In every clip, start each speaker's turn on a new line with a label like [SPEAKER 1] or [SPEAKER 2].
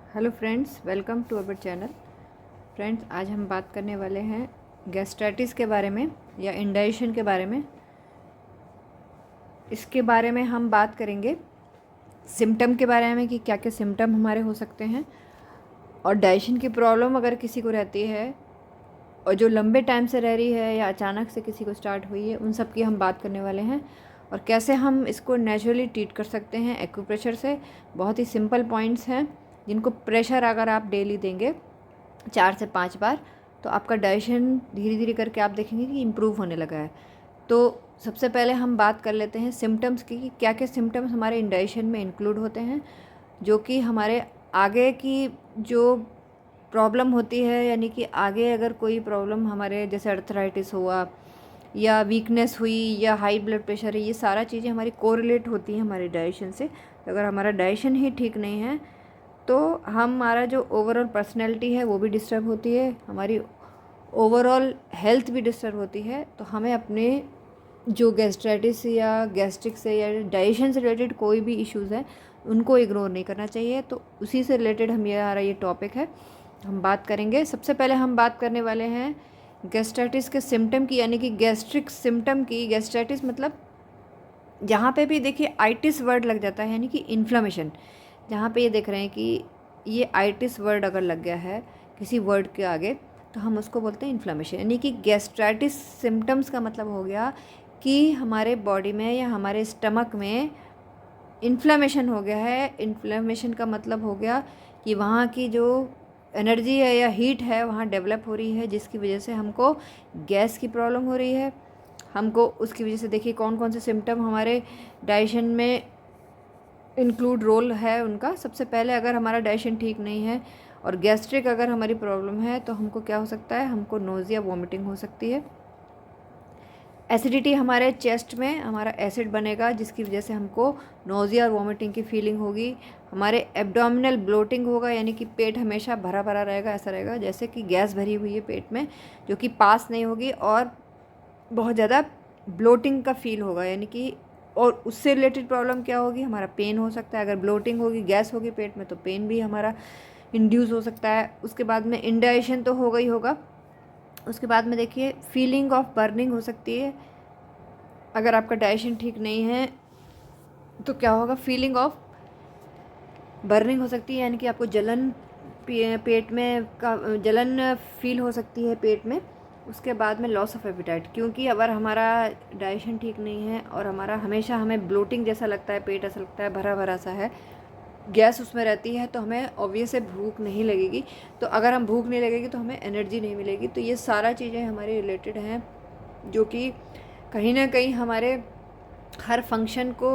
[SPEAKER 1] Hello friends, welcome to our channel. Friends, आज हम बात करने वाले हैं गैस्ट्राइटिस के बारे में या इंडाइजेशन के बारे में। इसके बारे में हम बात करेंगे सिम्टम के बारे में कि क्या क्या सिम्टम हमारे हो सकते हैं, और डाइजेशन की प्रॉब्लम अगर किसी को रहती है और जो लंबे टाइम से रह रही है या अचानक से किसी को स्टार्ट हुई है, उन सब की हम बात करने वाले हैं और कैसे हम इसको नेचुरली ट्रीट कर सकते हैं एक्यूप्रेशर से। बहुत ही सिंपल पॉइंट्स हैं जिनको प्रेशर अगर आप डेली देंगे 4 से 5 बार, तो आपका डाइजेशन धीरे धीरे करके आप देखेंगे कि इम्प्रूव होने लगा है। तो सबसे पहले हम बात कर लेते हैं सिम्टम्स की कि क्या क्या सिम्टम्स हमारे इंडाइजेशन में इंक्लूड होते हैं, जो कि हमारे आगे की जो प्रॉब्लम होती है, यानी कि आगे अगर कोई प्रॉब्लम हमारे जैसे अर्थराइटिस हुआ या वीकनेस हुई या हाई ब्लड प्रेशर है, ये सारा चीज़ें हमारी कोरिलेट होती हैं हमारे डाइजेशन से। तो अगर हमारा डाइजेशन ही ठीक नहीं है तो हमारा जो ओवरऑल पर्सनैलिटी है वो भी डिस्टर्ब होती है, हमारी ओवरऑल हेल्थ भी डिस्टर्ब होती है। तो हमें अपने जो गैस्ट्राइटिस या गैस्ट्रिक से या डाइजेशन से रिलेटेड कोई भी इश्यूज़ हैं उनको इग्नोर नहीं करना चाहिए। तो उसी से रिलेटेड हमारा ये टॉपिक है, हम बात करेंगे। सबसे पहले हम बात करने वाले हैं गैस्ट्राइटिस के सिम्टम की, यानी कि गैस्ट्रिक सिम्टम की। गैस्ट्राइटिस मतलब जहाँ पे भी देखिए आइटिस वर्ड लग जाता है, यानी कि इन्फ्लामेशन। जहाँ पे ये देख रहे हैं कि ये आइटिस वर्ड अगर लग गया है किसी वर्ड के आगे, तो हम उसको बोलते हैं इन्फ्लामेशन। यानी कि गैस्ट्राइटिस सिम्टम्स का मतलब हो गया कि हमारे बॉडी में या हमारे स्टमक में इन्फ्लामेशन हो गया है। इन्फ्लामेशन का मतलब हो गया कि वहाँ की जो एनर्जी है या हीट है वहाँ डेवलप हो रही है, जिसकी वजह से हमको गैस की प्रॉब्लम हो रही है। हमको उसकी वजह से देखिए कौन कौन से सिम्टम हमारे डाइजेशन में इंक्लूड रोल है उनका। सबसे पहले अगर हमारा डाइजेशन ठीक नहीं है और गैस्ट्रिक अगर हमारी प्रॉब्लम है तो हमको क्या हो सकता है, हमको नोज़िया वॉमिटिंग हो सकती है। एसिडिटी, हमारे चेस्ट में हमारा एसिड बनेगा जिसकी वजह से हमको नोज़िया और वॉमिटिंग की फीलिंग होगी। हमारे एब्डोमिनल ब्लोटिंग होगा, यानी कि पेट हमेशा भरा भरा रहेगा, ऐसा रहेगा जैसे कि गैस भरी हुई है पेट में, जो कि पास नहीं होगी, और बहुत ज़्यादा ब्लोटिंग का फील होगा। यानी कि और उससे रिलेटेड प्रॉब्लम क्या होगी, हमारा पेन हो सकता है। अगर ब्लोटिंग होगी, गैस होगी पेट में, तो पेन भी हमारा इंड्यूस हो सकता है। उसके बाद में इंडाइजेशन तो होगा ही होगा। उसके बाद में देखिए फीलिंग ऑफ बर्निंग हो सकती है। अगर आपका डाइजेशन ठीक नहीं है तो क्या होगा, फीलिंग ऑफ बर्निंग हो सकती है, यानी कि आपको जलन पेट में का जलन फील हो सकती है पेट में। उसके बाद में लॉस ऑफ एपिटाइट, क्योंकि अगर हमारा डाइजेशन ठीक नहीं है और हमारा हमेशा हमें ब्लोटिंग जैसा लगता है, पेट ऐसा लगता है भरा भरा सा है, गैस उसमें रहती है, तो हमें ऑब्वियस है भूख नहीं लगेगी। तो अगर हम भूख नहीं लगेगी तो हमें एनर्जी नहीं मिलेगी। तो ये सारा चीज़ें हमारे रिलेटेड हैं, जो कि कहीं ना कहीं हमारे हर फंक्शन को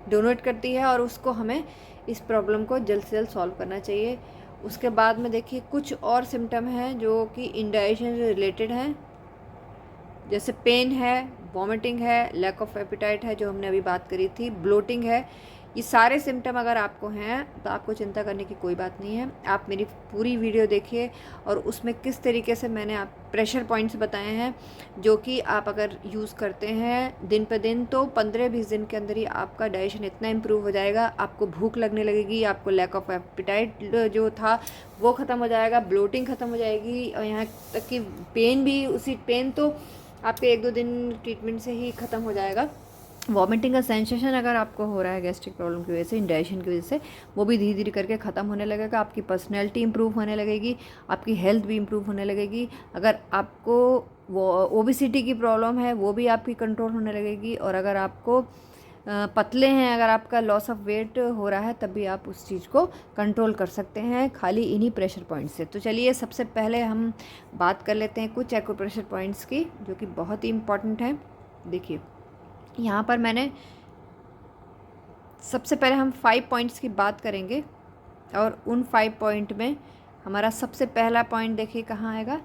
[SPEAKER 1] डोनेट करती है, और उसको हमें इस प्रॉब्लम को जल्द से जल्द सॉल्व करना चाहिए। उसके बाद में देखिए कुछ और सिम्टम हैं जो कि इंडाइजेशन से रिलेटेड हैं, जैसे पेन है, वॉमिटिंग है, लैक ऑफ एपिटाइट है जो हमने अभी बात करी थी, ब्लोटिंग है। ये सारे सिम्टम अगर आपको हैं तो आपको चिंता करने की कोई बात नहीं है। आप मेरी पूरी वीडियो देखिए और उसमें किस तरीके से मैंने आप प्रेशर पॉइंट्स बताए हैं, जो कि आप अगर यूज़ करते हैं दिन पे दिन, तो 15-20 दिन के अंदर ही आपका डाइजेशन इतना इम्प्रूव हो जाएगा, आपको भूख लगने लगेगी, आपको लैक ऑफ एपिटाइट जो था वो ख़त्म हो जाएगा, ब्लोटिंग ख़त्म हो जाएगी, और यहाँ तक कि पेन भी, उसी पेन तो आपके 1-2 दिन ट्रीटमेंट से ही ख़त्म हो जाएगा। वॉमिटिंग का सेंसेशन अगर आपको हो रहा है गैस्ट्रिक प्रॉब्लम की वजह से, इंडाइजेशन की वजह से, वो भी धीरे धीरे करके ख़त्म होने लगेगा। आपकी पर्सनैलिटी इंप्रूव होने लगेगी, आपकी हेल्थ भी इंप्रूव होने लगेगी। अगर आपको वो ओबेसिटी की प्रॉब्लम है वो भी आपकी कंट्रोल होने लगेगी, और अगर आपको पतले हैं, अगर आपका लॉस ऑफ वेट हो रहा है, तब भी आप उस चीज़ को कंट्रोल कर सकते हैं खाली इन्हीं प्रेशर पॉइंट से। तो चलिए सबसे पहले हम बात कर लेते हैं कुछ एक्यूप्रेशर पॉइंट्स की, जो कि बहुत ही इम्पॉर्टेंट हैं। देखिए यहाँ पर मैंने सबसे पहले हम 5 पॉइंट्स की बात करेंगे, और उन 5 पॉइंट में हमारा सबसे पहला पॉइंट देखिए कहाँ आएगा,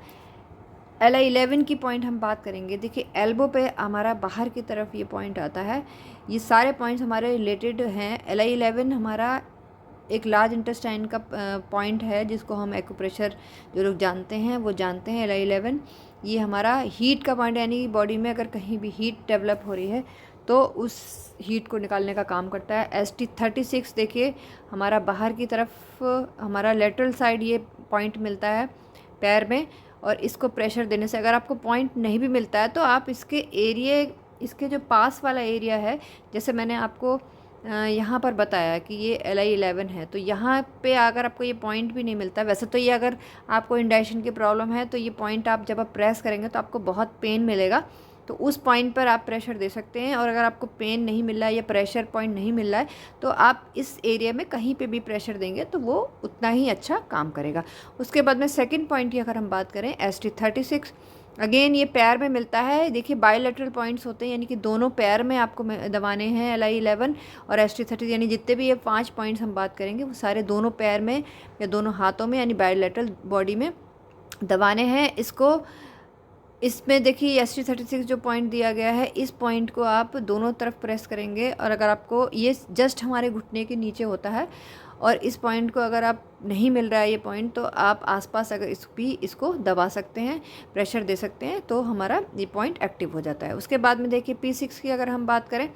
[SPEAKER 1] LI11 की पॉइंट हम बात करेंगे। देखिए एल्बो पे हमारा बाहर की तरफ ये पॉइंट आता है। ये सारे पॉइंट्स हमारे रिलेटेड हैं। LI11 हमारा एक लार्ज इंटेस्टाइन का पॉइंट है, जिसको हम एक्यूप्रेशर जो लोग जानते हैं वो जानते हैं। LI11 ये हमारा हीट का पॉइंट, यानी बॉडी में अगर कहीं भी हीट डेवलप हो रही है तो उस हीट को निकालने का काम करता है। ST36 देखिए हमारा बाहर की तरफ हमारा लेटरल साइड ये पॉइंट मिलता है पैर में, और इसको प्रेशर देने से अगर आपको पॉइंट नहीं भी मिलता है तो आप इसके एरिए, इसके जो पास वाला एरिया है, जैसे मैंने आपको यहाँ पर बताया कि ये LI11 है, तो यहाँ पे अगर आपको ये पॉइंट भी नहीं मिलता, वैसे तो ये अगर आपको इंडाइजेशन की प्रॉब्लम है तो ये पॉइंट आप जब आप प्रेस करेंगे तो आपको बहुत पेन मिलेगा, तो उस पॉइंट पर आप प्रेशर दे सकते हैं। और अगर आपको पेन नहीं मिल रहा है या प्रेशर पॉइंट नहीं मिल रहा है तो आप इस एरिया में कहीं पे भी प्रेशर देंगे तो वो उतना ही अच्छा काम करेगा। उसके बाद में सेकंड पॉइंट की अगर हम बात करें ST36, अगेन ये पैर में मिलता है। देखिए बायोलेटरल पॉइंट्स होते हैं, यानी कि दोनों पैर में आपको दबाने हैं LI11 और ST30, यानी जितने भी ये 5 पॉइंट्स हम बात करेंगे वो सारे दोनों पैर में या दोनों हाथों में यानी बायोलेटरल बॉडी में दबाने हैं इसको। इसमें देखिए ST36 जो पॉइंट दिया गया है, इस पॉइंट को आप दोनों तरफ प्रेस करेंगे, और अगर आपको ये जस्ट हमारे घुटने के नीचे होता है और इस पॉइंट को अगर आप नहीं मिल रहा है ये पॉइंट, तो आप आसपास अगर इसको दबा सकते हैं, प्रेशर दे सकते हैं, तो हमारा ये पॉइंट एक्टिव हो जाता है। उसके बाद में देखिए P6 की अगर हम बात करें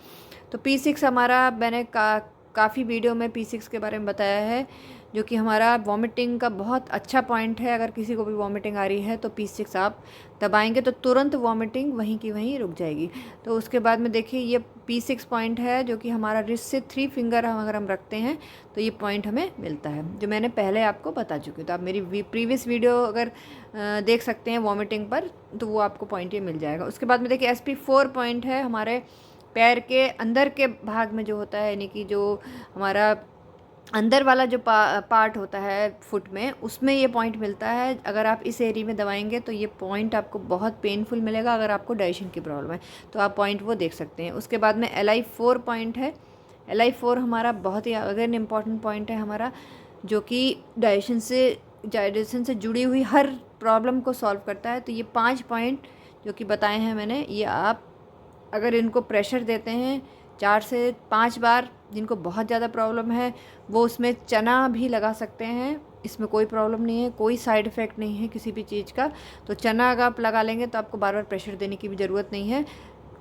[SPEAKER 1] तो P6 हमारा मैंने काफ़ी वीडियो में P6 के बारे में बताया है, जो कि हमारा वॉमिटिंग का बहुत अच्छा पॉइंट है। अगर किसी को भी वॉमिटिंग आ रही है तो P6 आप दबाएंगे तो तुरंत वॉमिटिंग वहीं की वहीं रुक जाएगी। तो उसके बाद में देखिए ये P6 पॉइंट है जो कि हमारा रिस्ट से 3 फिंगर अगर हम रखते हैं तो ये पॉइंट हमें मिलता है, जो मैंने पहले आपको बता चुकी हूँ। तो आप मेरी प्रीवियस वीडियो अगर देख सकते हैं वॉमिटिंग पर, तो वो आपको पॉइंट ये मिल जाएगा। उसके बाद में देखिए SP4 पॉइंट है हमारे पैर के अंदर के भाग में जो होता है, यानी कि जो हमारा अंदर वाला जो पार्ट होता है फुट में, उसमें ये पॉइंट मिलता है। अगर आप इस एरिया में दबाएंगे तो ये पॉइंट आपको बहुत पेनफुल मिलेगा। अगर आपको डाइजेशन की प्रॉब्लम है तो आप पॉइंट वो देख सकते हैं। उसके बाद में LI4 पॉइंट है। LI4 हमारा बहुत ही अगेन इम्पॉर्टेंट पॉइंट है हमारा, जो कि डाइजेशन से जुड़ी हुई हर प्रॉब्लम को सॉल्व करता है। तो ये 5 पॉइंट जो कि बताए हैं मैंने, ये आप अगर इनको प्रेशर देते हैं 4 से 5 बार, जिनको बहुत ज़्यादा प्रॉब्लम है वो उसमें चना भी लगा सकते हैं, इसमें कोई प्रॉब्लम नहीं है, कोई साइड इफ़ेक्ट नहीं है किसी भी चीज़ का। तो चना अगर आप लगा लेंगे तो आपको बार बार प्रेशर देने की भी ज़रूरत नहीं है।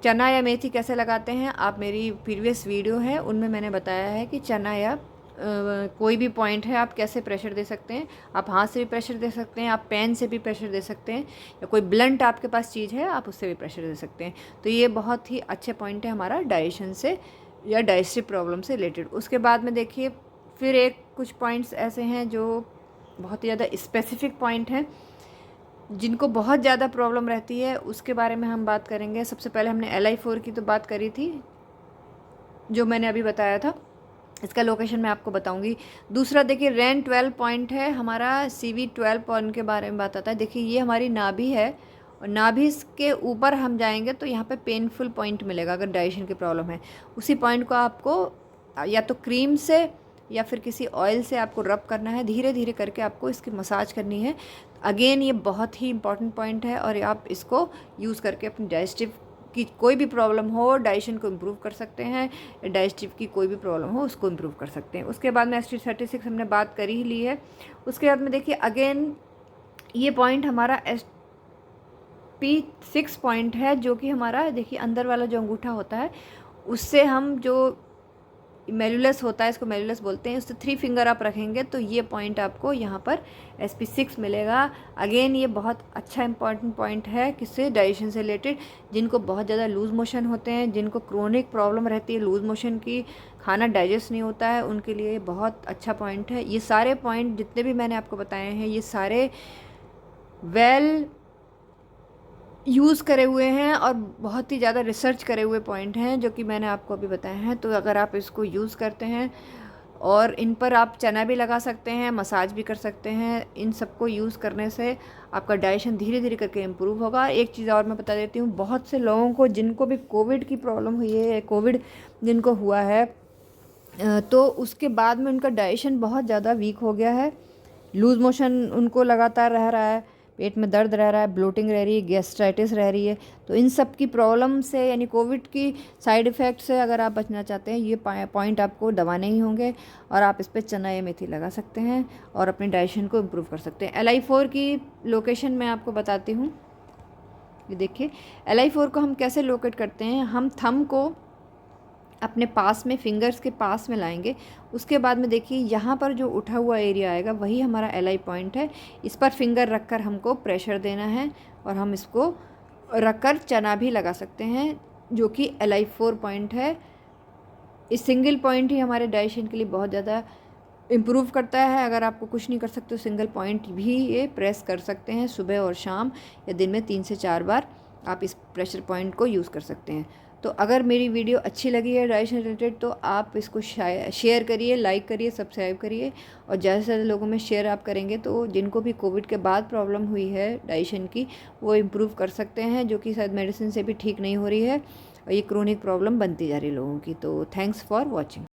[SPEAKER 1] चना या मेथी कैसे लगाते हैं, आप मेरी प्रीवियस वीडियो है उनमें मैंने बताया है कि चना या कोई भी पॉइंट है आप कैसे प्रेशर दे सकते हैं। आप हाथ से भी प्रेशर दे सकते हैं, आप पेन से भी प्रेशर दे सकते हैं, या कोई ब्लंट आपके पास चीज़ है आप उससे भी प्रेशर दे सकते हैं। तो ये बहुत ही अच्छे पॉइंट है हमारा डाइजेशन से या डाइजेस्टिव प्रॉब्लम से रिलेटेड। उसके बाद में देखिए फिर कुछ पॉइंट्स ऐसे हैं जो बहुत ही ज़्यादा स्पेसिफिक पॉइंट हैं, जिनको बहुत ज़्यादा प्रॉब्लम रहती है, उसके बारे में हम बात करेंगे। सबसे पहले हमने LI4 की तो बात करी थी, जो मैंने अभी बताया था, इसका लोकेशन मैं आपको बताऊंगी। दूसरा देखिए REN12 पॉइंट है हमारा, CV12 पॉइंट के बारे में बात आता है। देखिए ये हमारी नाभि है, और नाभि के ऊपर हम जाएंगे तो यहाँ पे पेनफुल पॉइंट मिलेगा अगर डाइजेशन की प्रॉब्लम है। उसी पॉइंट को आपको या तो क्रीम से या फिर किसी ऑयल से आपको रब करना है, धीरे धीरे करके आपको इसकी मसाज करनी है। अगेन ये बहुत ही इंपॉर्टेंट पॉइंट है, और आप इसको यूज़ करके अपनी डाइजेस्टिव की कोई भी प्रॉब्लम हो, डाइजेशन को इम्प्रूव कर सकते हैं, डाइजेस्टिव की कोई भी प्रॉब्लम हो उसको इम्प्रूव कर सकते हैं। उसके बाद में ST36 हमने बात कर ही ली है। उसके बाद में देखिए अगेन ये पॉइंट हमारा SP6 पॉइंट है, जो कि हमारा देखिए अंदर वाला जो अंगूठा होता है उससे हम जो मेलुलस होता है, इसको मेलुलस बोलते हैं, उससे 3 फिंगर आप रखेंगे तो ये पॉइंट आपको यहाँ पर SP6 मिलेगा। अगेन ये बहुत अच्छा इंपॉर्टेंट पॉइंट है किससे, डाइजेशन से रिलेटेड। जिनको बहुत ज़्यादा लूज़ मोशन होते हैं, जिनको क्रोनिक प्रॉब्लम रहती है लूज़ मोशन की, खाना डाइजेस्ट नहीं होता है, उनके लिए बहुत अच्छा पॉइंट है। ये सारे पॉइंट जितने भी मैंने आपको बताए हैं ये सारे वेल यूज़ करे हुए हैं और बहुत ही ज़्यादा रिसर्च करे हुए पॉइंट हैं, जो कि मैंने आपको अभी बताए हैं। तो अगर आप इसको यूज़ करते हैं और इन पर आप चना भी लगा सकते हैं, मसाज भी कर सकते हैं, इन सबको यूज़ करने से आपका डाइजेशन धीरे धीरे करके इम्प्रूव होगा। एक चीज़ और मैं बता देती हूँ, बहुत से लोगों को जिनको भी कोविड की प्रॉब्लम हुई है, कोविड जिनको हुआ है, तो उसके बाद में उनका डाइजेशन बहुत ज़्यादा वीक हो गया है, लूज़ मोशन उनको लगातार रह रहा है, पेट में दर्द रह रहा है, ब्लोटिंग रह रही है, गैस्ट्राइटिस रह रही है। तो इन सब की प्रॉब्लम से यानी कोविड की साइड इफ़ेक्ट से अगर आप बचना चाहते हैं, ये पॉइंट आपको दबाने ही होंगे, और आप इस पर चना या मेथी लगा सकते हैं और अपने डाइजेशन को इम्प्रूव कर सकते हैं। LI4 की लोकेशन मैं आपको बताती हूँ। ये देखिए LI4 को हम कैसे लोकेट करते हैं। हम थंब को अपने पास में, फिंगर्स के पास में लाएंगे। उसके बाद में देखिए यहाँ पर जो उठा हुआ एरिया आएगा वही हमारा एल पॉइंट है। इस पर फिंगर रखकर हमको प्रेशर देना है और हम इसको रखकर चना भी लगा सकते हैं, जो कि LI4 पॉइंट है। इस सिंगल पॉइंट ही हमारे डाइजेशन के लिए बहुत ज़्यादा इम्प्रूव करता है। अगर आपको कुछ नहीं कर सकते तो सिंगल पॉइंट भी ये प्रेस कर सकते हैं। सुबह और शाम या दिन में 3 से 4 बार आप इस प्रेशर पॉइंट को यूज़ कर सकते हैं। तो अगर मेरी वीडियो अच्छी लगी है डाइजेशन रिलेटेड तो आप इसको शेयर करिए, लाइक करिए, सब्सक्राइब करिए। और ज़्यादा से ज़्यादा लोगों में शेयर आप करेंगे तो जिनको भी कोविड के बाद प्रॉब्लम हुई है डाइजेशन की, वो इम्प्रूव कर सकते हैं, जो कि शायद मेडिसिन से भी ठीक नहीं हो रही है और ये क्रोनिक प्रॉब्लम बनती जा रही है लोगों की। तो थैंक्स फॉर वॉचिंग।